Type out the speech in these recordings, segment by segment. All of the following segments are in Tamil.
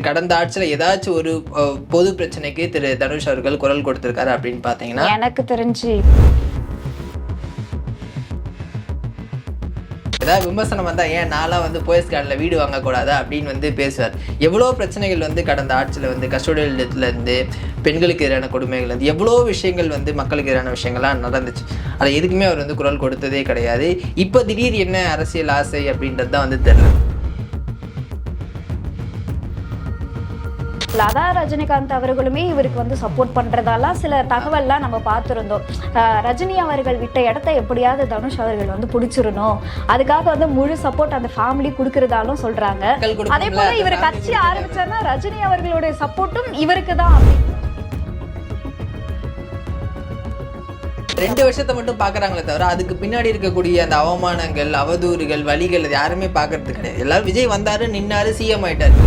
கடந்த ஆட்சியில ஏதாச்சும் ஒரு பொது பிரச்சனைக்கு திரு தனுஷ் அவர்கள் குரல் கொடுத்திருக்காரு அப்படின்னு பாத்தீங்கன்னா எனக்கு தெரிஞ்சு ஏதாவது விமர்சனம் வந்தா ஏன் நான்லாம் வந்து போயஸ் கார்டுல வீடு வாங்கக்கூடாதா அப்படின்னு பேசுவார். எவ்வளோ பிரச்சனைகள் கடந்த ஆட்சியில் கஸ்டோடியல் டெத்ல இருந்து பெண்களுக்கு எதிரான கொடுமைகள் இருந்து எவ்வளோ விஷயங்கள் மக்களுக்கு எதிரான விஷயங்கள்லாம் நடந்துச்சு. அதை எதுக்குமே அவர் குரல் கொடுத்ததே கிடையாது. இப்போ திடீர் என்ன அரசியல் ஆசை அப்படின்றது தான் தெரியல. லதா ரஜினிகாந்த் அவர்களுமே இவருக்கு சப்போர்ட் பண்றதால சில தகவல்லாம் நம்ம பார்த்துருந்தோம். ரஜினி அவர்கள் விட்ட இடத்த எப்படியாவது தனுஷ் அவர்கள் பிடிச்சிடணும், அதுக்காக முழு சப்போர்ட் அந்த ஃபேமிலி கொடுக்கறதாலும் சொல்றாங்க. அதே போல இவர் கட்சி ஆரம்பிச்சாருன்னா ரஜினி அவர்களுடைய சப்போர்ட்டும் இவருக்கு தான். 2 வருஷத்தை மட்டும் பாக்குறாங்களே தவிர அதுக்கு பின்னாடி இருக்கக்கூடிய அந்த அவமானங்கள், அவதூறுகள், வழிகள் யாருமே பாக்குறது கிடையாது. எல்லாரும் விஜய் வந்தாரு, நின்னாரு, சிஎம் ஆயிட்டாரு.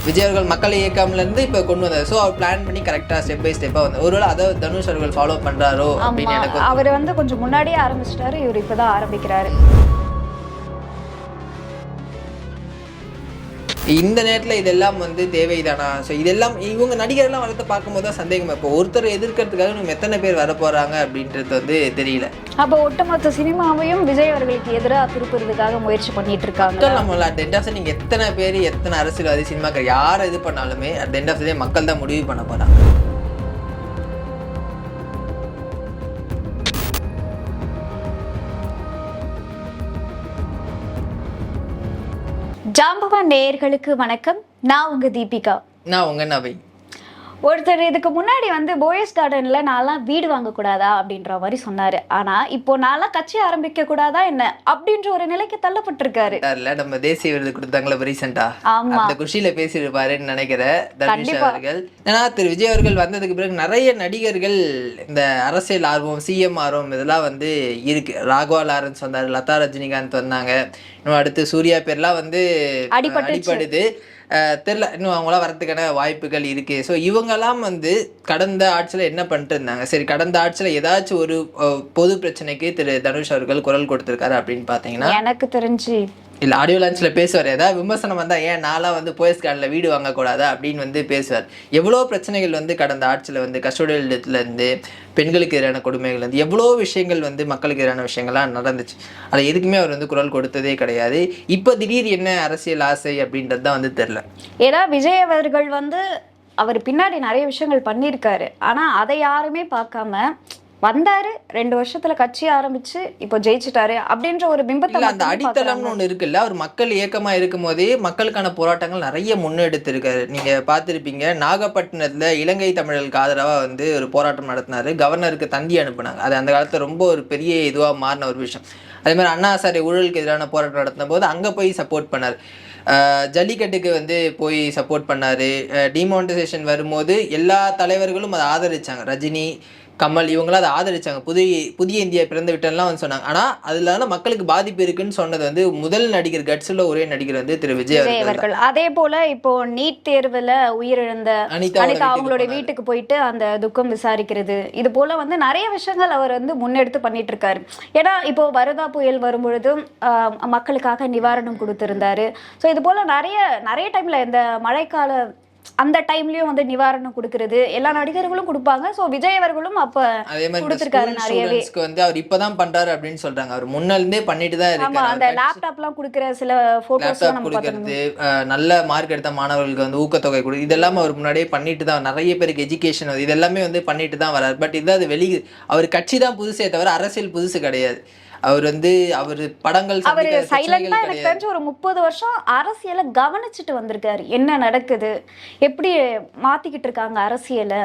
விஜய் அவர்கள் மக்களை இயக்கம்ல இருந்து இப்ப கொண்டு வந்தார். ஸோ அவர் பிளான் பண்ணி கரெக்டா ஸ்டெப் பை ஸ்டெப்பா வந்து ஒருவேளை அதை தனுஷ் அவர்கள் ஃபாலோ பண்றாரோ அப்படின்னு எனக்கு அவர் கொஞ்சம் முன்னாடியே ஆரம்பிச்சிட்டாரு, இவர் இப்பதான் ஆரம்பிக்கிறாரு. இந்த நேரத்தில் இதெல்லாம் தேவைதானா? ஸோ இதெல்லாம் இவங்க நடிகர்லாம் வரத்தை பார்க்கும்போது தான் சந்தேகம். இப்போ ஒருத்தர் எதிர்க்கிறதுக்காக நம்ம எத்தனை பேர் வர போறாங்க அப்படின்றது தெரியல. அப்போ ஒட்டுமொத்த சினிமாவையும் விஜய் அவர்களுக்கு எதிராக திருப்புறதுக்காக முயற்சி பண்ணிட்டு இருக்காங்க. நம்மள அட் எண்ட் ஆஃப் நீங்க எத்தனை பேர், எத்தனை அரசியல்வாதி, சினிமாக்கள் யாரை இது பண்ணாலுமே அட் எண்ட் ஆஃப் மக்கள் தான் முடிவு பண்ண போறாங்க. ஜாம்பவான் நேயர்களுக்கு வணக்கம். நான் உங்க தீபிகா. நான் உங்க நவை. ஒருத்தர் இதுக்கு முன்னாடி போயஸ் கார்டன்ல நான்லாம் வீடு வாங்கக்கூடாதா அப்படின்ற மாதிரி சொன்னாரு. ஆனா இப்போ நான்லாம் கட்சி ஆரம்பிக்க கூடாதா என்ன அப்படின்ற ஒரு நிலைக்கு தள்ளப்பட்டிருக்காரு. நம்ம தேசிய விருது கொடுத்தாங்களா ரீசெண்டா, அந்த குஷியில பேசியிருப்பாருன்னு நினைக்கிறேன் தனுஷ் அவர்கள். ஏன்னா திரு விஜய் அவர்கள் வந்ததுக்கு பிறகு நிறைய நடிகர்கள் இந்த அரசியல் ஆர்வம், சிஎம் ஆர்வம் இதெல்லாம் இருக்கு. ராகவா லாரன்ஸ் வந்தாரு, லதா ரஜினிகாந்த் வந்தாங்க, இன்னும் அடுத்து சூர்யா பேர்லாம் அடிப்படுது தெரில. இன்னும் அவங்களாம் வரதுக்கான வாய்ப்புகள் இருக்கு. ஸோ இவங்கெல்லாம் கடந்த ஆட்சியில் என்ன பண்ணிட்டு இருந்தாங்க? சரி, கடந்த ஆட்சியில் ஏதாச்சும் ஒரு பொது பிரச்சனைக்கு திரு தனுஷ் அவர்கள் குரல் கொடுத்திருக்காரு அப்படின்னு பார்த்தீங்கன்னா எனக்கு தெரிஞ்சு இல்லை ஆடியோ லான்ச்சில் பேசுவார். ஏதாவது விமர்சனம் வந்தால் ஏன் நான்லாம் போயஸ் கார்டில் வீடு வாங்கக்கூடாதா அப்படின்னு பேசுவார். எவ்வளோ பிரச்சனைகள் கடந்த ஆட்சியில் கஸ்டோடியல் டெத்ல இருந்து பெண்களுக்கு எதிரான கொடுமைகள் இருந்து எவ்வளோ விஷயங்கள் மக்களுக்கு எதிரான விஷயங்கள்லாம் நடந்துச்சு. அதை எதுக்குமே அவர் குரல் கொடுத்ததே கிடையாது. இப்போ திடீர் என்ன அரசியல் ஆசை அப்படின்றது தான் தெரில. ஏன்னா விஜய் அவர்கள் அவர் பின்னாடி நிறைய விஷயங்கள் பண்ணியிருக்காரு. ஆனால் அதை யாருமே பார்க்காம வந்தாரு, 2 வருஷத்துல கட்சி ஆரம்பிச்சு இப்போ ஜெயிச்சுட்டாரு அப்படின்ற ஒரு பிம்பத்தை அந்த அடித்தளம்னு ஒண்ணு இருக்குல்ல. அவர் மக்கள் இயக்கமா இருக்கும் போதே மக்களுக்கான போராட்டங்கள் நிறைய முன்னெடுத்திருக்காரு. நீங்க பார்த்திருப்பீங்க, நாகப்பட்டினத்துல இலங்கை தமிழர்களுக்கு ஆதரவா ஒரு போராட்டம் நடத்தினாரு. கவர்னருக்கு தந்தி அனுப்புனாங்க. அது அந்த காலத்துல ரொம்ப ஒரு பெரிய இதுவா மாறின ஒரு விஷயம். அதே மாதிரி அண்ணா ஹசாரே ஊழலுக்கு எதிரான போராட்டம் நடத்தின போது அங்க போய் சப்போர்ட் பண்ணார். ஜல்லிக்கட்டுக்கு போய் சப்போர்ட் பண்ணாரு. டிமானிட்டைசேஷன் வரும்போது எல்லா தலைவர்களும் அதை ஆதரிச்சாங்க. ரஜினி, கமல் இவங்களாம் அதை ஆதரிச்சாங்க. புதிய இந்தியா பிறந்து விட்டெல்லாம் சொன்னாங்க. ஆனா அதுல மக்களுக்கு பாதிப்பு இருக்குன்னு சொன்னது முதல் நடிகர், கட்ஸ்ல ஒரே நடிகர் திரு விஜய் அவர்கள். அதே போல இப்போ நீட் தேர்வுல உயிரிழந்த அனிதா அவங்களுடைய வீட்டுக்கு போயிட்டு அந்த துக்கம் விசாரிக்கிறது, இது போல நிறைய விஷயங்கள் அவர் முன்னெடுத்து பண்ணிட்டு இருக்காரு. ஏன்னா இப்போ வரதா புயல் வரும்பொழுதும் மக்களுக்காக நிவாரணம் கொடுத்திருந்தாரு. ஸோ இது போல நிறைய டைம்ல இந்த மழைக்கால அந்த டைம்லயும் நிவாரணம் கொடுக்கறது எல்லா நடிகர்களும் கொடுப்பாங்க. சோ விஜய் அவர்களும் அப்ப கொடுத்திருக்காரு நிறையவே. அவர் இப்பதான் பண்றாரு அப்படின்னு சொல்றாங்க. அவர் முன்னாலே பண்ணிட்டு தான் இருக்காரு. அந்த லேப்டாப் எல்லாம் கொடுக்கிற சில போட்டோஸ் கொடுக்கறது, நல்ல மார்க் எடுத்த மாணவர்களுக்கு ஊக்கத்தொகை கொடு, இதெல்லாம் அவர் முன்னாடியே பண்ணிட்டு தான், நிறைய பேருக்கு எஜுகேஷன் இதெல்லாமே பண்ணிட்டு தான் வர்றாரு. பட் இது வெளியே அவர் கட்சி தான் புதுசே தவிர அரசியல் புதுசு கிடையாது. அவர் அவர் படங்கள் சைலண்டா எனக்கு தெரிஞ்ச ஒரு 30 வருஷம் அரசியலை கவனிச்சுட்டு வந்திருக்காரு. என்ன நடக்குது, எப்படி மாத்திக்கிட்டு இருக்காங்க அரசியலை,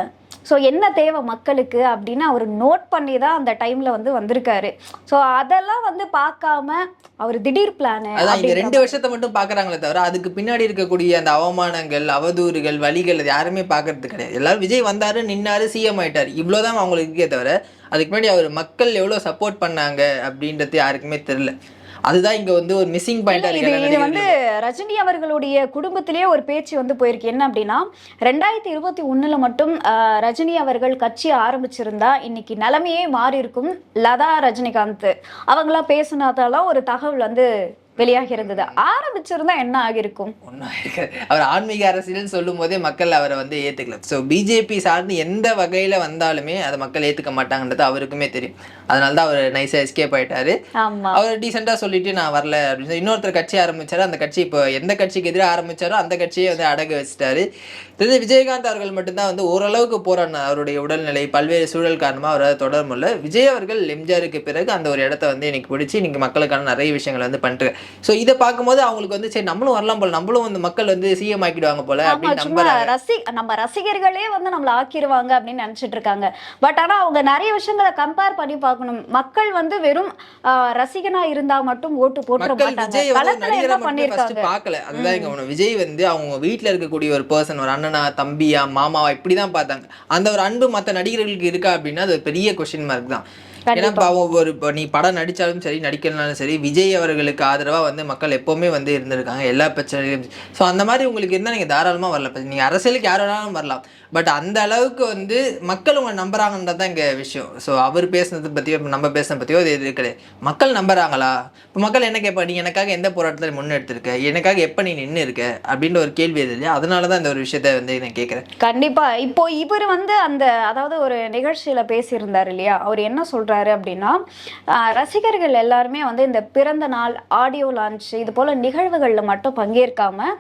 ஸோ என்ன தேவை மக்களுக்கு அப்படின்னு அவர் நோட் பண்ணி தான் அந்த டைம்ல வந்திருக்காரு. ஸோ அதெல்லாம் பார்க்காம அவர் திடீர் பிளான். அதான் இந்த 2 வருஷத்தை மட்டும் பாக்குறாங்களே தவிர அதுக்கு பின்னாடி இருக்கக்கூடிய அந்த அவமானங்கள், அவதூறுகள், வழிகள் யாருமே பாக்குறது கிடையாது. எல்லாரும் விஜய் வந்தாரு, நின்னாரு, சிஎம் ஆயிட்டாரு, இவ்வளவுதான் அவங்களுக்கு இருக்கே தவிர அதுக்கு முன்னாடி அவர் மக்கள் எவ்வளவு சப்போர்ட் பண்ணாங்க அப்படின்றது யாருக்குமே தெரியல. அதுதான் இங்க ஒரு மிஸ்ஸிங் பாயிண்டா இருக்கு. இது ரஜினி அவர்களுடைய குடும்பத்திலேயே ஒரு பேச்சு போயிருக்கு. என்ன அப்படின்னா 2021 மட்டும் ரஜினி அவர்கள் கட்சி ஆரம்பிச்சிருந்தா இன்னைக்கு நிலைமையே மாறி இருக்கும். லதா ரஜினிகாந்த் அவங்களா பேசினதால ஒரு தகவல் வெளியாகி இருந்தது. ஆரம்பிச்சிருந்தா என்ன ஆகிருக்கும்? ஒன்றும் இருக்காது. அவர் ஆன்மீக அரசியல் சொல்லும் போதே மக்கள் அவரை வந்து ஏற்றுக்கல. ஸோ பிஜேபி சார்ந்து எந்த வகையில் வந்தாலுமே அதை மக்கள் ஏற்றுக்க மாட்டாங்கன்றது அவருக்குமே தெரியும். அதனால தான் அவர் நைஸாக எஸ்கேப் ஆகிட்டாரு. அவர் டீசெண்டாக சொல்லிட்டு நான் வரல அப்படின்னு இன்னொருத்தர் கட்சி ஆரம்பிச்சாரு. அந்த கட்சி இப்போ எந்த கட்சிக்கு எதிராக ஆரம்பிச்சாரோ அந்த கட்சியை வந்து அடகு வச்சுட்டாரு. இது விஜயகாந்த் அவர்கள் மட்டும்தான் வந்து ஓரளவுக்கு போராடினார். அவருடைய உடல்நிலை பல்வேறு சூழல் காரணமாக அவரால் தொடர முடியல. விஜய் அவர்கள் எம்ஜிஆருக்கு பிறகு அந்த ஒரு இடத்த வந்து எனக்கு பிடிச்சி இன்னைக்கு மக்களுக்கான நிறைய விஷயங்கள் வந்து பண்ணிட்டு. ஸோ இதை பார்க்கும்போது அவங்களுக்கு வந்து சரி நம்மளும் வரலாம் போல, நம்மளும் வந்து மக்கள் வந்து சிஎம் ஆக்கிடுவாங்க போல அப்படின்னு நம்ம ரசிகர்களே வந்து நம்மள ஆக்கிடுவாங்க அப்படின்னு நினைச்சிட்டு இருக்காங்க. பட் ஆனா அவங்க நிறைய விஷயங்களை கம்பேர் பண்ணி பார்க்கணும். மக்கள் வந்து வெறும் ரசிகனா இருந்தா மட்டும் ஓட்டு போட்டுற மாட்டாங்க. களத்துல என்ன பண்ணிருக்காங்க பார்க்கல. அதுதான் இங்க விஜய் வந்து அவங்க வீட்டுல இருக்கக்கூடிய ஒரு பர்சன், ஒரு அண்ணனா தம்பியா மாமாவா இப்படிதான் பார்த்தாங்க. அந்த ஒரு அன்பு மற்ற நடிகர்களுக்கு இருக்கா அப்படின்னா அது பெரிய கொஸ்டின் மார்க் தான். ஏன்னா இப்போ நீ படம் நடிச்சாலும் சரி நடிக்கலனாலும் சரி விஜய் அவர்களுக்கு ஆதரவா வந்து மக்கள் எப்பவுமே வந்து இருந்திருக்காங்க எல்லா பிரச்சனையும். ஸோ அந்த மாதிரி உங்களுக்கு இருந்தால் நீங்க தாராளமா வரலாம். நீங்க அரசியலுக்கு யார் வேணாலும் வரலாம். பட் அந்த அளவுக்கு வந்து மக்கள் உங்களை நம்புறாங்கன்றது தான் இங்கே விஷயம். ஸோ அவர் பேசுனதை பற்றியோ நம்ம பேசுனதை பற்றியோ இது இருக்குது. மக்கள் நம்புறாங்களா? இப்போ மக்கள் என்ன கேட்பா, நீ எனக்காக எந்த போராட்டத்தில் முன்னெடுத்திருக்க, எனக்காக எப்போ நீ நின்று இருக்க அப்படின்ற ஒரு கேள்வி எது இல்லையா? அதனால தான் இந்த ஒரு விஷயத்த வந்து நான் கேட்குறேன். கண்டிப்பாக. இப்போ இவர் வந்து அதாவது ஒரு நிகழ்ச்சியில் பேசியிருந்தார் இல்லையா, அவர் என்ன சொல்கிறாரு அப்படின்னா, ரசிகர்கள் எல்லாருமே வந்து இந்த பிறந்த நாள் ஆடியோ லான்ச் இது போல் நிகழ்வுகளில் மட்டும் பங்கேற்காம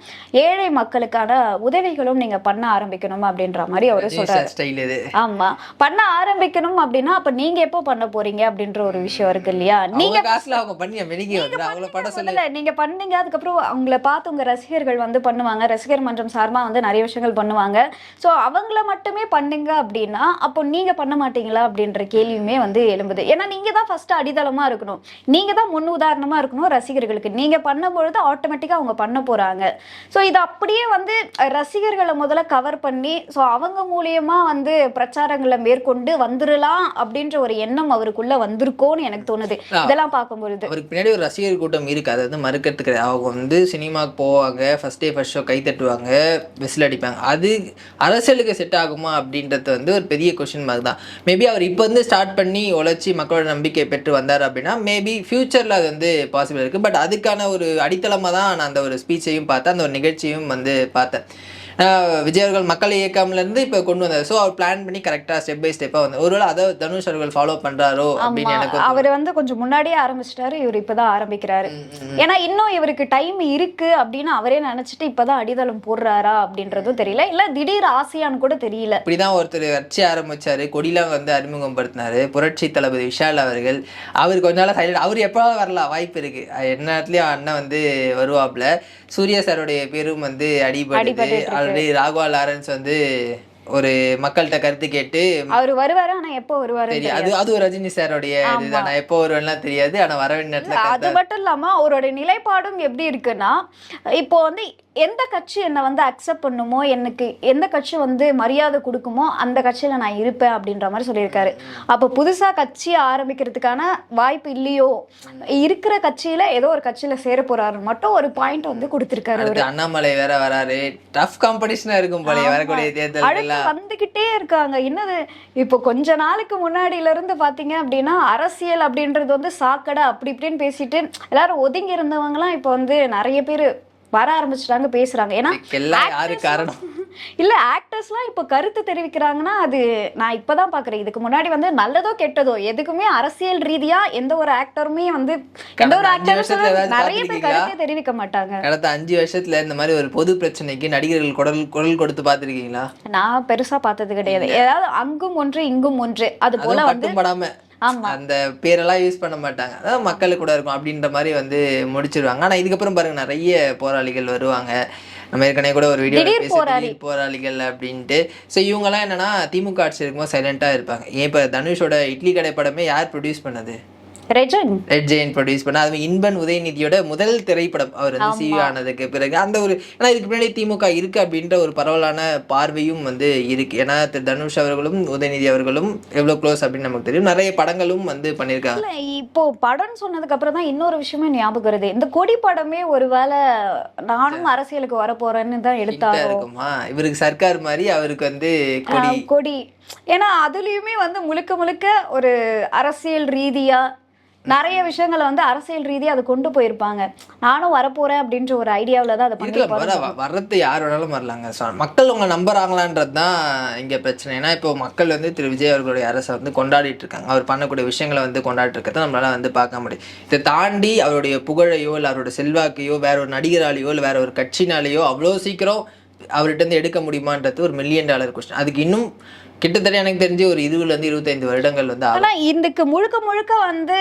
ஏழை மக்களுக்கான உதவிகளும் நீங்கள் பண்ண ஆரம்பிக்கணும் அப்படின்ற மாதிரி அவரு சொல்றாரு. ஆமா, பண்ண ஆரம்பிக்கணும் அப்படின்னா அப்ப நீங்க எப்போ பண்ண போறீங்க அப்படின்ற ஒரு விஷயம் இருக்கு இல்லையா? நீங்க காசுல அவங்க பண்ணி அவங்கள பட சொல்லல, நீங்க பண்ணீங்க. அதுக்கப்புறம் அவங்கள பார்த்து உங்க ரசிகர்கள் வந்து பண்ணுவாங்க. ரசிகர் மன்றம் சார்பா வந்து நிறைய விஷயங்கள் பண்ணுவாங்க. ஸோ அவங்கள மட்டுமே பண்ணுங்க அப்படின்னா அப்போ நீங்க பண்ண மாட்டீங்களா அப்படின்ற கேள்வியுமே வந்து எழும்புது. ஏன்னா நீங்க தான் ஃபர்ஸ்ட் அடித்தளமா இருக்கணும், நீங்க தான் முன் உதாரணமா இருக்கணும் ரசிகர்களுக்கு. நீங்க பண்ணும்பொழுது ஆட்டோமேட்டிக்கா அவங்க பண்ண போறாங்க. ஸோ இது அப்படியே வந்து ரசிகர்களை முதல்ல கவர் பண்ணி ஸோ அவங்க மூலியமா வந்து பிரச்சாரங்களை மேற்கொண்டு வந்துடலாம் அப்படின்ற ஒரு எண்ணம் அவருக்குள்ள வந்திருக்கோன்னு எனக்கு தோணுது இதெல்லாம் பார்க்கும்பொழுது. அவருக்கு பின்னாடி ஒரு ரசிகர் கூட்டம் இருக்கு, அதை வந்து மறுக்கிறதுக்கு. அவங்க வந்து சினிமாவுக்கு போவாங்க, ஃபர்ஸ்ட் டே ஃபர்ஸ்ட் ஷோ கை தட்டுவாங்க, விசில் அடிப்பாங்க. அது அரசியலுக்கு செட் ஆகுமா அப்படின்றது வந்து ஒரு பெரிய கொஸ்டின் மார்க் தான். மேபி அவர் இப்போ வந்து ஸ்டார்ட் பண்ணி உழைச்சி மக்களோட நம்பிக்கை பெற்று வந்தார் அப்படின்னா மேபி ஃபியூச்சரில் அது வந்து பாசிபிள் இருக்குது. பட் அதுக்கான ஒரு அடித்தளமாக தான் நான் அந்த ஒரு ஸ்பீச்சையும் பார்த்தேன், அந்த ஒரு நிகழ்ச்சியும் வந்து பார்த்தேன். விஜய் அவர்கள் மக்கள் இயக்கம்லேருந்து இப்போ கொண்டு வந்தார். ஸோ அவர் பிளான் பண்ணி கரெக்டாக ஸ்டெப் பை ஸ்டெப்பாக வந்து ஒருவேளை அதை தனுஷ் அவர்கள் ஃபாலோ பண்ணுறாரோ அப்படின்னு எனக்கு. அவர் வந்து கொஞ்சம் முன்னாடியே ஆரம்பிச்சிட்டாரு, இவர் இப்போதான் ஆரம்பிக்கிறாரு. ஏன்னா இன்னும் இவருக்கு டைம் இருக்கு அப்படின்னு அவரே நினைச்சிட்டு இப்போதான் அடித்தளம் போடுறாரா அப்படின்றதும் தெரியல, இல்லை திடீர் ஆசையான்னு கூட தெரியல. இப்படிதான் ஒருத்தர் கட்சி ஆரம்பிச்சாரு, கொடிலாம் வந்து அறிமுகப்படுத்தினாரு புரட்சி தளபதி விஷால் அவர்கள். அவர் கொஞ்ச நாள் சைலண்ட். அவர் எப்போவாவது வரலாம், வாய்ப்பு இருக்கு, என்ன இடத்துலயும் அண்ணன் வந்து வருவாப்ல. சூர்யா சாருடைய பேரும் வந்து அடிபடுது. ஆல்ரெடி ராகவா லாரன்ஸ் வந்து ஒரு மக்கள்கிட்ட கருத்து கேட்டு அவர் வருவாரு, ஆனா எப்போ வருவாரு தெரியாது. அது ஒரு ரஜினி சாரோடைய இதுதான், எப்போ வருவேன்லாம் தெரியாது, ஆனா வர வேண்டிய நேரத்துல. அது மட்டும் இல்லாம அவரோட நிலைப்பாடும் எப்படி இருக்குன்னா, இப்போ வந்து எந்த கட்சி என்னை வந்து அக்செப்ட் பண்ணுமோ, எனக்கு எந்த கட்சி வந்து மரியாதை கொடுக்குமோ அந்த கட்சியில நான் இருப்பேன் அப்படின்ற மாதிரி சொல்லியிருக்காரு. அப்போ புதுசா கட்சி ஆரம்பிக்கிறதுக்கான வாய்ப்பு இல்லையோ, இருக்கிற கட்சியில ஏதோ ஒரு கட்சியில சேர போறாரு மட்டும் ஒரு பாயிண்ட் வந்து கொடுத்திருக்காரு. அண்ணாமலை வேற வராரு, டஃப் காம்படிஷனா இருக்கும் போல வரக்கூடிய தேர்தல் வந்துகிட்டே இருக்காங்க. என்னது இப்போ கொஞ்ச நாளுக்கு முன்னாடியில இருந்து பாத்தீங்க அப்படின்னா அரசியல் அப்படின்றது வந்து சாக்கடை அப்படி இப்படின்னு பேசிட்டு எல்லாரும் ஒதுங்கி இருந்தவங்கலாம் இப்போ வந்து நிறைய பேர் வர ஆரம்பிச்சுட்டாங்க, பேசுறாங்க. ஏன்னா யாரு காரணம் இல்ல, ஆக்டர்ஸ்லாம் இப்ப கருத்து தெரிவிக்கிறாங்கன்னா அது நான் இப்பதான் பாக்குறேன். இதுக்கு முன்னாடி வந்து நல்லதோ கெட்டதோ எதுக்குமே அரசியல் ரீதியா எந்த ஒரு ஆக்டருமே வந்து எந்த ஒரு ஆக்டரும் நிறைய பேர் கருத்தை தெரிவிக்க மாட்டாங்க. கடந்த 5 வருஷத்துல இந்த மாதிரி ஒரு பொது பிரச்சனைக்கு நடிகர்கள் குரல் கொடுத்து பாத்துருக்கீங்களா? நான் பெருசா பார்த்தது கிடையாது. ஏதாவது அங்கும் ஒன்று இங்கும் ஒன்று அது போல வந்து படாம அந்த பேரெல்லாம் யூஸ் பண்ண மாட்டாங்க, அதான் மக்களுக்கு கூட இருக்கும் அப்படின்ற மாதிரி வந்து முடிச்சிருவாங்க. ஆனா இதுக்கப்புறம் பாருங்க நிறைய போராளிகள் வருவாங்க. நம்ம ஏற்கனவே கூட ஒரு வீடியோ போராளிகள் அப்படின்ட்டு. ஸோ இவங்கெல்லாம் என்னன்னா திமுக ஆட்சி இருக்கும்போது சைலண்டா இருப்பாங்க. ஏன் இப்போ தனுஷோட இட்லி கடை படமே யார் ப்ரொடியூஸ் பண்ணது? ரெட் ஜெயின் ப்ரொடியூஸ் பண்ண. அது இன்பன் உதயநிதியோட முதல் திரைப்படம் அவர் வந்து சிஇஓ ஆனதுக்கு பிறகு. அந்த ஒரு ஏன்னா இதுக்கு முன்னாடி திமுக இருக்கு அப்படின்ற ஒரு பரவலான பார்வையும் வந்து இருக்கு. ஏன்னா தனுஷ் அவர்களும் உதயநிதி அவர்களும் எவ்வளவு க்ளோஸ் அப்படின்னு நமக்கு தெரியும். நிறைய படங்களும் வந்து பண்ணியிருக்காங்க. இப்போ படம் சொன்னதுக்கு அப்புறம் தான் இன்னொரு விஷயமே ஞாபகம் வருது. இந்த கொடி படமே ஒருவேளை நானும் அரசியலுக்கு வர போறேன்னு தான் எடுத்தாங்க இருக்குமா? இவருக்கு சர்க்கார் மாதிரி அவருக்கு வந்து கொடி. ஏன்னா அதுலயுமே வந்து முழுக்க முழுக்க ஒரு அரசியல் ரீதியா நிறைய விஷயங்களை வந்து அரசியல் ரீதியா அதை கொண்டு போயிருப்பாங்க. நானும் வரப்போறேன் அப்படின்ற ஒரு ஐடியாவில தான் அதை பண்ணிருப்பாங்க. வர்றது யார் வேணாலும் வரலாங்க. மக்கள் உங்களை நம்புறாங்களான்றது தான் இங்க பிரச்சனை. ஏன்னா இப்போ மக்கள் வந்து திரு விஜய் அவர்களுடைய அரசை வந்து கொண்டாடிட்டு இருக்காங்க. அவர் பண்ணக்கூடிய விஷயங்களை வந்து கொண்டாடிட்டு இருக்கிறத நம்மளால வந்து பார்க்க முடியும். இதை தாண்டி அவருடைய புகழையோ இல்லை அவருடைய செல்வாக்கையோ வேற ஒரு நடிகராலேயோ இல்லை வேற ஒரு கட்சினாலேயோ அவ்வளோ சீக்கிரம் அவர்கிட்ட இருந்து எடுக்க முடியுமான்றது ஒரு $1 மில்லியன் கொஸ்டின். அதுக்கு இன்னும் கிட்டத்தட்ட எனக்கு தெரிஞ்சு ஒரு 20 to 25 வருடங்கள் வந்து ஆனா இதுக்கு முழுக்க முழுக்க வந்து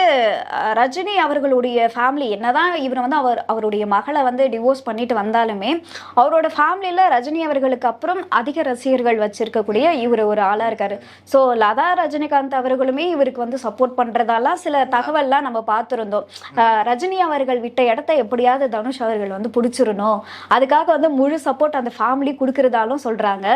ரஜினி அவர்களுடைய ஃபேமிலி என்னதான் இவர் வந்து அவருடைய மகளை வந்து டிவோர்ஸ் பண்ணிட்டு வந்தாலுமே அவரோட ஃபேமிலியில ரஜினி அவர்களுக்கு அப்புறம் அதிக ரசிகர்கள் வச்சிருக்கக்கூடிய இவர் ஒரு ஆளா இருக்காரு. ஸோ லதா ரஜினிகாந்த் அவர்களுமே இவருக்கு வந்து சப்போர்ட் பண்றதாலாம் சில தகவல்லாம் நம்ம பார்த்துருந்தோம். ரஜினி அவர்கள் விட்ட இடத்த எப்படியாவது தனுஷ் அவர்கள் வந்து பிடிச்சிடணும், அதுக்காக வந்து முழு சப்போர்ட் அந்த ஃபேமிலி கொடுக்கறதாலும் சொல்றாங்க.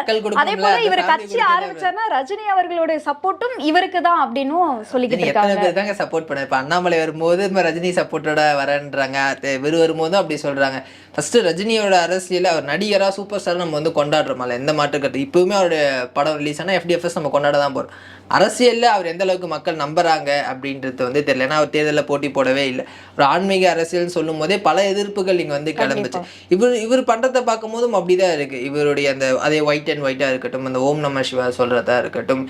அதே போல இவர் கட்சி ஆரம்பிச்ச ரஜினி அவர்களுடைய சப்போர்ட்டும் இவருக்கு தான் அப்படின்னும் சொல்லிக்கிட்டு இருக்காங்க. சப்போர்ட் பண்ண இப்ப அண்ணாமலை வரும்போது ரஜினி சப்போர்ட்டோட வரன்றாங்க, இவர் வரும்போதும் அப்படி சொல்றாங்க. ஃபர்ஸ்ட் ரஜினியோட அரசியல் அவர் நடிகரா சூப்பர் ஸ்டார் நம்ம வந்து கொண்டாடுறோம்ல, எந்த மாற்றுக்கட்டு. இப்பவுமே அவருடைய படம் ரிலீஸ் ஆனா FDFS நம்ம கொண்டாட தான் போறோம். அரசியல்ல அவர் எந்த அளவுக்கு மக்கள் நம்புறாங்க அப்படின்றது வந்து தெரியல. ஏன்னா அவர் தேர்தலில் போட்டி போடவே இல்லை. ஒரு ஆன்மீக அரசியல் சொல்லும் போதே பல எதிர்ப்புகள் இங்க வந்து கிளம்புச்சு. இவர் பண்றதை பார்க்கும் போதும் அப்படிதான் இருக்கு. இவருடைய அந்த அதே ஒயிட் அண்ட் ஒயிட்டா இருக்கட்டும், அந்த ஓம் நம சிவா சொல்றதா இருக்கட்டும்,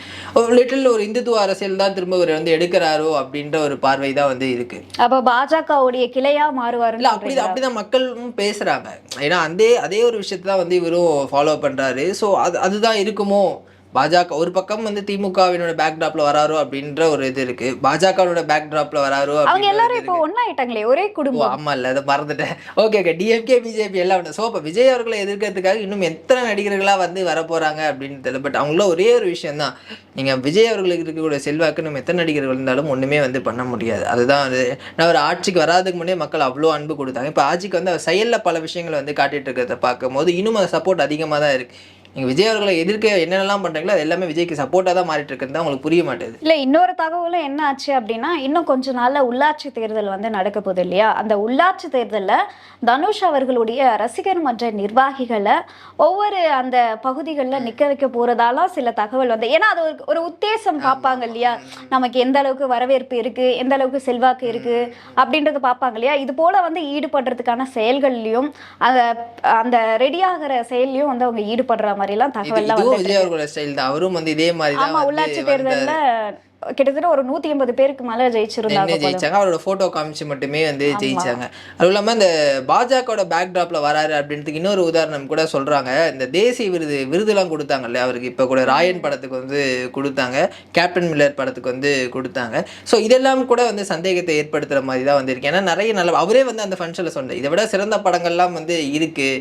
லிட்டில் ஒரு இந்துத்துவ அரசியல் தான் திரும்ப இவர் வந்து எடுக்கிறாரோ அப்படின்ற ஒரு பார்வை தான் வந்து இருக்கு. அப்ப பாஜகவுடைய கிளையா மாறுவாரு இல்ல, அப்படிதான் மக்களும் பேசுறாங்க. ஏன்னா அதே ஒரு விஷயத்தான் வந்து இவரும் ஃபாலோ பண்றாரு. ஸோ அதுதான் இருக்குமோ. பாஜக ஒரு பக்கம் வந்து திமுகவினோட பேக்ட்ராப்ல வராரோ அப்படின்ற ஒரு இது இருக்கு, பாஜகவோட பேக்ட்ராப்ல வராரோ அவங்க எல்லாரும் இப்போ ஒண்ணாயிட்டாங்களே, ஒரே குடும்பம். ஆமா இல்ல, அதை மறந்துட்டேன். ஓகே டிஎம்கே பிஜேபி எல்லாம். ஸோ அப்போ விஜய் அவர்களை எதிர்க்கிறதுக்காக இன்னும் எத்தனை நடிகர்களா வந்து வரப்போறாங்க அப்படின்னு தெரியல. பட் அவங்கள ஒரே ஒரு விஷயம் தான், நீங்க விஜய் அவர்களுக்கு இருக்கக்கூடிய செல்வாக்கு நம்ம எத்தனை நடிகர்கள் இருந்தாலும் ஒண்ணுமே வந்து பண்ண முடியாது. அதுதான் அது. நான் ஒரு ஆட்சிக்கு வராதுக்கு முன்னே மக்கள் அவ்வளோ அன்பு கொடுத்தாங்க. இப்போ ஆட்சிக்கு வந்து அவர் செயல்ல பல விஷயங்களை வந்து காட்டிட்டு இருக்கிறத பார்க்கும் போது இன்னும் அந்த சப்போர்ட் அதிகமாக தான் இருக்கு. நீங்கள் விஜய் அவர்களை எதிர்க்க என்னென்னலாம் பண்ணுறீங்களோ அது எல்லாமே விஜய்க்கு சப்போர்ட்டாக தான் மாறிட்டு இருக்கிறது தான் உங்களுக்கு புரிய மாட்டேது. இல்லை, இன்னொரு தகவலும் என்ன ஆச்சு அப்படின்னா, இன்னும் கொஞ்ச நாளில் உள்ளாட்சி தேர்தல் வந்து நடக்க போகுது இல்லையா? அந்த உள்ளாட்சி தேர்தலில் தனுஷ் அவர்களுடைய ரசிகர் மன்ற நிர்வாகிகளை ஒவ்வொரு அந்த பகுதிகளில் நிற்க வைக்க போகிறதாலாம் சில தகவல் வந்து, ஏன்னா அது ஒரு உத்தேசம் பார்ப்பாங்க இல்லையா, நமக்கு எந்த அளவுக்கு வரவேற்பு இருக்குது, எந்த அளவுக்கு செல்வாக்கு இருக்குது அப்படின்றது பார்ப்பாங்க இல்லையா. இது போல் வந்து ஈடுபடுறதுக்கான செயல்கள்லையும் அந்த ரெடியாகிற செயல்லையும் வந்து அவங்க ஈடுபடுற மாதிரிலாம் தகவல்லாம் விஜய் அவர்களோட ஸ்டைல் தான். அவரும் வந்து இதே மாதிரி தான். ஆமா, உள்ளாட்சி தேர்தல்ல கிட்டத்தட்ட ஒரு 180 பேருக்கு மேல ஜெயிச்சாங்க. அவரோட போட்டோ காமிச்சு மட்டுமே வந்து ஜெயிச்சாங்க. அதுவும் இல்லாம இந்த பாஜகவோட பேக்ட்ராப்ல வராரு அப்படின்றதுக்கு இன்னொரு உதாரணம் கூட சொல்றாங்க. இந்த தேசிய விருதுலாம் கொடுத்தாங்கல்ல அவருக்கு. இப்ப கூட ராயன் படத்துக்கு வந்து கொடுத்தாங்க, கேப்டன் மில்லர் படத்துக்கு வந்து கொடுத்தாங்க. ஸோ இதெல்லாம் கூட வந்து சந்தேகத்தை ஏற்படுத்துற மாதிரி தான் வந்து இருக்கு. ஏன்னா நிறைய நல்ல, அவரே வந்து அந்த ஃபங்க்ஷன்ல சொன்னார், இதை விட சிறந்த படங்கள்லாம் வந்து இருக்கு.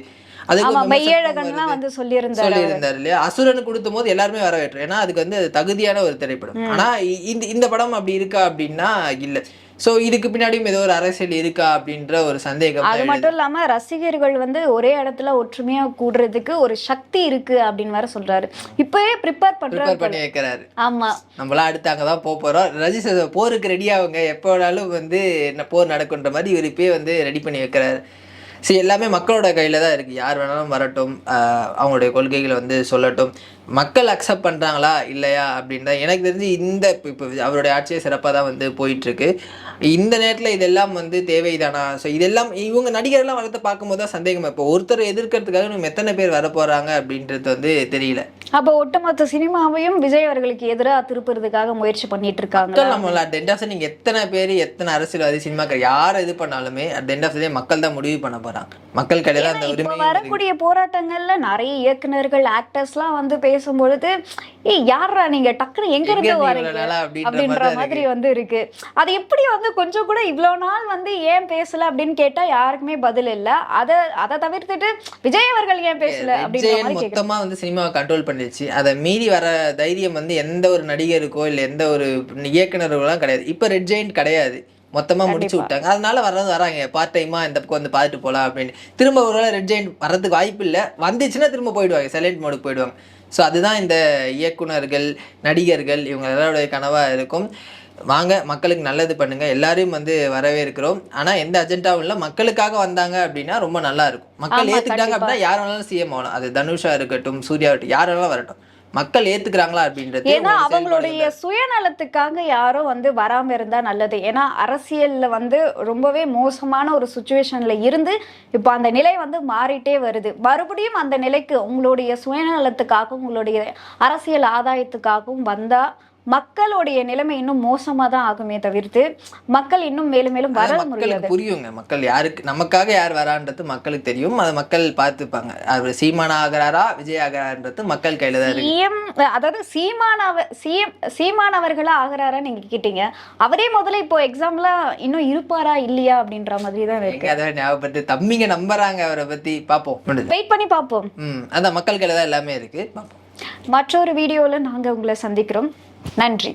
சொல்லியிருந்தாரு இல்லையா. அசுரன் கொடுத்த போது எல்லாருமே வரவேற்று, ஏன்னா அதுக்கு வந்து தகுதியான ஒரு திரைப்படம். ஆனா இந்த படம் அப்படி இருக்கா அப்படின்னா இல்ல. சோ இதுக்கு பின்னாடியும் ஏதோ ஒரு அரசியல் இருக்கா அப்படின்ற ஒரு சந்தேகம். அது மட்டும் இல்லாம ரசிகர்கள் வந்து ஒரே இடத்துல ஒற்றுமையா கூடுறதுக்கு ஒரு சக்தி இருக்கு அப்படின்னு வேற சொல்றாரு. இப்பவே ப்ரிப்பேர் பண்ணி வைக்கிறாரு. ஆமா, நம்மளாம் அடுத்து அங்கதான் போறோம், ரஜினி போருக்கு ரெடி ஆகுங்க, எப்போ வேணாலும் வந்து போர் நடக்குன்ற மாதிரி இவர் இப்பயே வந்து ரெடி பண்ணி வைக்கிறாரு. சரி, எல்லாமே மக்களோட கையில் தான் இருக்குது. யார் வேணாலும் வரட்டும், அவங்களுடைய கொள்கைகளை வந்து சொல்லட்டும், மக்கள் அக்செப்ட் பண்ணுறாங்களா இல்லையா அப்படின்னு தான் எனக்கு தெரிஞ்சு. இப்போ அவருடைய ஆட்சியை சிறப்பாக தான் வந்து போயிட்டுருக்கு. இந்த நேரத்தில் இதெல்லாம் வந்து தேவைதானா? ஸோ இதெல்லாம் இவங்க நடிகர்லாம் வரத்தை பார்க்கும்போது தான் சந்தேகம். இப்போ ஒருத்தர் எதிர்க்கிறதுக்காக நம்ம எத்தனை பேர் வரப்போகிறாங்க அப்படின்றது வந்து தெரியல. அப்போ ஒட்டுமொத்த சினிமாவையும் விஜய் அவர்களுக்கு எதிராக திருப்புறதுக்காக முயற்சி பண்ணிட்டு இருக்காங்க. நம்மள அட் எண்ட் ஆஃப் நீங்க எத்தனை பேர், எத்தனை அரசியல்வாதி, சினிமாக்கள் யார் இது பண்ணாலுமே அட் எண்ட் ஆஃப் டே மக்கள் தான் முடிவு பண்ண போறாங்க. மக்கள் கையில அந்த உரிமை. வரக்கூடிய போராட்டங்கள்ல நிறைய இயக்குனர்கள், ஆக்டர்ஸ்லாம் வந்து பேசும்பொழுது யாரா நீங்க டக்குனு எங்க இருந்து வரீங்க அப்படின்ற மாதிரி வந்து இருக்கு. அது எப்படி வந்து கொஞ்சம் கூட இவ்வளவு நாள் வந்து ஏன் பேசல அப்படின்னு கேட்டா யாருக்குமே பதில் இல்ல. அதை தவிர்த்துட்டு விஜய் அவர்கள் ஏன் பேசல அப்படின்ற மாதிரி மொத்தமா வந்து சினிமாவை கண்ட்ரோல் பண்ணிடுச்சு. அதை மீறி வர தைரியம் வந்து எந்த ஒரு நடிகருக்கோ இல்லை எந்த ஒரு இயக்குனர்களோ கிடையாது. இப்ப ரெட் ஜெயண்ட் கிடையாது, மொத்தமா முடிச்சு விட்டாங்க. அதனால வராங்க பார்ட் டைமா இந்த பக்கம் வந்து பார்த்துட்டு போகலாம் அப்படின்னு. திரும்ப ஒரு வேளை ரெட் ஜெயண்ட் வர்றதுக்கு வாய்ப்பு இல்லை, வந்துச்சுன்னா திரும்ப போயிடுவாங்க, சைலண்ட் மோடுக்கு போயிடுவாங்க. ஸோ அதுதான் இந்த இயக்குனர்கள், நடிகர்கள் இவங்க எல்லாருடைய கனவா இருக்கும். வாங்க, மக்களுக்கு நல்லது பண்ணுங்க, எல்லாரையும் வந்து வரவேற்கிறோம். ஆனா எந்த அஜெண்டாவும் இல்லை, மக்களுக்காக வந்தாங்க அப்படின்னா ரொம்ப நல்லா இருக்கும். மக்கள் ஏத்துக்கிட்டாங்க அப்படின்னா யார் வேணாலும் சிஎம் ஆகலாம். அது தனுஷா இருக்கட்டும், சூர்யா இருக்கட்டும், யார் வேணாலும் வரட்டும். மக்கள் ஏத்துக்கிறாங்களா அப்படின்றது ஏன்னா அவங்களுடைய சுயநலத்துக்காக யாரும் வந்து வராம இருந்தா நல்லது. ஏன்னா அரசியல்ல வந்து ரொம்பவே மோசமான ஒரு சுச்சுவேஷன்ல இருந்து இப்போ அந்த நிலை வந்து மாறிட்டே வருது. மறுபடியும் அந்த நிலைக்கு உங்களுடைய சுயநலத்துக்காகவும் உங்களுடைய அரசியல் ஆதாயத்துக்காகவும் வந்தா மக்களுடைய நிலைமை இன்னும் மோசமா தான் ஆகுமே தவிர்த்து மக்கள் இன்னும் மேலும் மேலும் வர முடியாது. புரியுங்க, மக்கள் யாருக்கு நமக்காக யார் வரான்றது மக்களுக்கு தெரியும். அதை மக்கள் பார்த்துப்பாங்க. அவர் சீமானா ஆகிறாரா விஜய் ஆகிறான்றது மக்கள் கையில தான் இருக்கு. அதாவது சீமானவர்களா ஆகிறாரா நீங்க கேட்டீங்க. அவரே முதல்ல இப்போ எக்ஸாம்ல இன்னும் இருப்பாரா இல்லையா அப்படின்ற மாதிரி தான் இருக்கு. அதை ஞாபகப்படுத்தி தம்பிங்க நம்புறாங்க அவரை பத்தி. பார்ப்போம், வெயிட் பண்ணி பார்ப்போம். அதான் மக்கள் கையில தான் எல்லாமே இருக்கு. பார்ப்போம். மற்றொரு வீடியோல நாங்க உங்களை சந்திக்கிறோம். நன்றி.